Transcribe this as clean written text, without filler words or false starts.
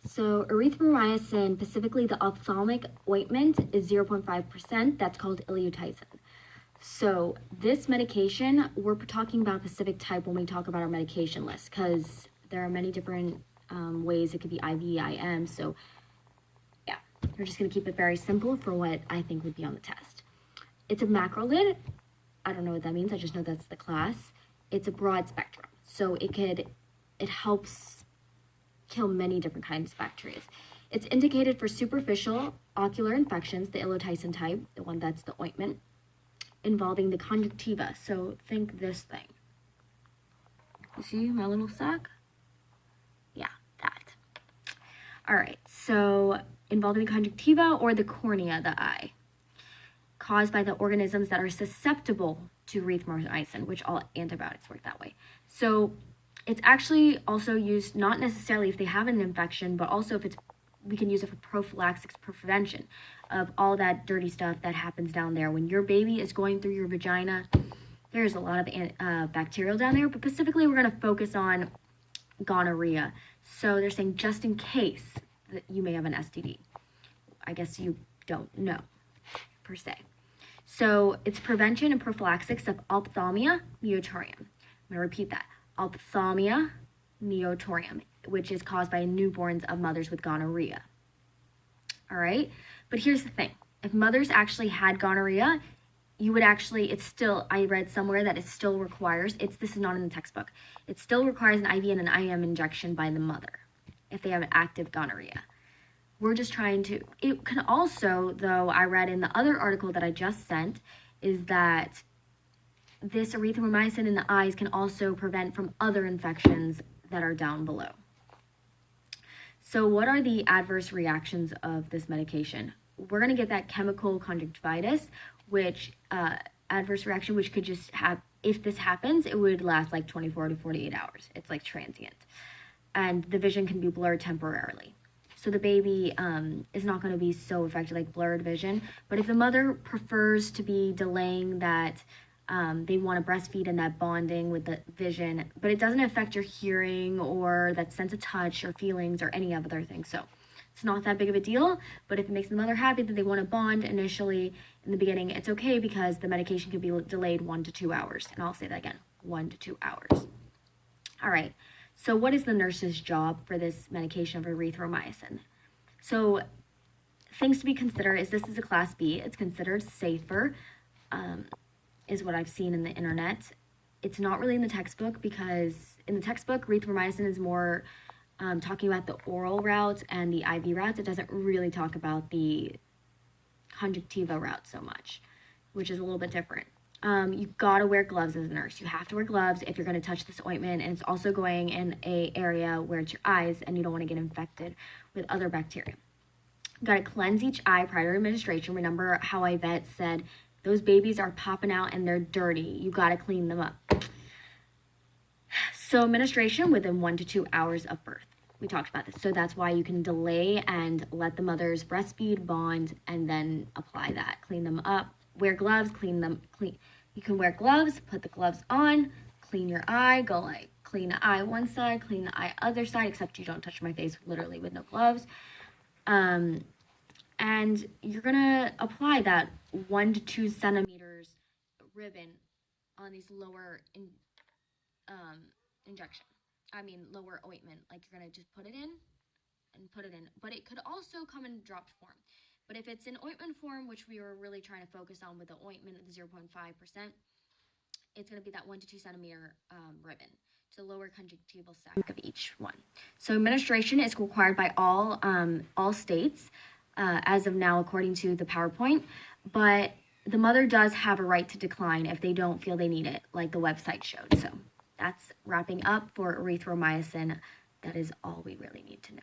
So erythromycin, specifically the ophthalmic ointment, is 0.5%. That's called ilotycin. So this medication, we're talking about a specific type when we talk about our medication list, because there are many different ways. It could be IV, IM. So yeah, we're just going to keep it very simple for what I think would be on the test. It's a macrolide. I don't know what that means. I just know that's the class. It's a broad spectrum. So it helps kill many different kinds of bacteria. It's indicated for superficial ocular infections, the ilotycin type, the one that's the ointment, involving the conjunctiva. So think this thing. You see my little sac? Yeah, that. All right, so involving the conjunctiva or the cornea, the eye, caused by the organisms that are susceptible to erythromycin, which all antibiotics work that way. So it's actually also used not necessarily if they have an infection, but also if we can use it for prophylaxis, prevention of all that dirty stuff that happens down there. When your baby is going through your vagina, there's a lot of bacterial down there, but specifically we're going to focus on gonorrhea. So they're saying just in case that you may have an STD. I guess you don't know, per se. So it's prevention and prophylaxis of ophthalmia neotorium. I'm going to repeat that. Ophthalmia neotorium, which is caused by newborns of mothers with gonorrhea. All right, but here's the thing. If mothers actually had gonorrhea, you would actually, it's still, I read somewhere that it still requires, this is not in the textbook, it still requires an IV and an IM injection by the mother if they have an active gonorrhea. We're just trying to, it can also, though, I read in the other article that I just sent, is that this erythromycin in the eyes can also prevent from other infections that are down below. So what are the adverse reactions of this medication? We're going to get that chemical conjunctivitis, which adverse reaction, which could just have, if this happens, it would last like 24 to 48 hours. It's like transient. And the vision can be blurred temporarily. So the baby is not going to be so affected, like blurred vision. But if the mother prefers to be delaying that, they want to breastfeed and that bonding with the vision, but it doesn't affect your hearing or that sense of touch or feelings or any other thing. So it's not that big of a deal, but if it makes the mother happy that they want to bond initially in the beginning, it's okay because the medication could be delayed 1 to 2 hours. And I'll say that again, 1 to 2 hours. All right. So what is the nurse's job for this medication of erythromycin? So things to be considered is this is a class B. It's considered safer, is what I've seen in the internet. It's not really in the textbook because in the textbook, erythromycin is more talking about the oral routes and the IV routes. It doesn't really talk about the conjunctiva route so much, which is a little bit different. You've got to wear gloves as a nurse. You have to wear gloves if you're going to touch this ointment, and it's also going in an area where it's your eyes and you don't want to get infected with other bacteria. You've got to cleanse each eye prior to administration. Remember how Yvette said those babies are popping out and they're dirty. You got to clean them up. So administration within 1 to 2 hours of birth. We talked about this. So that's why you can delay and let the mothers breastfeed, bond, and then apply that. Clean them up. Wear gloves, clean. You can wear gloves, put the gloves on, clean your eye, go like clean the eye one side, clean the eye other side, except you don't touch my face literally with no gloves. And you're gonna apply that 1 to 2 centimeters ribbon on these lower lower ointment. Like you're gonna just put it in and put it in, but it could also come in dropped form. But if it's in ointment form, which we were really trying to focus on with the ointment at the 0.5%, it's going to be that 1 to 2 centimeter ribbon to the lower conjunctival sac of each one. So administration is required by all states as of now, according to the PowerPoint. But the mother does have a right to decline if they don't feel they need it, like the website showed. So that's wrapping up for erythromycin. That is all we really need to know.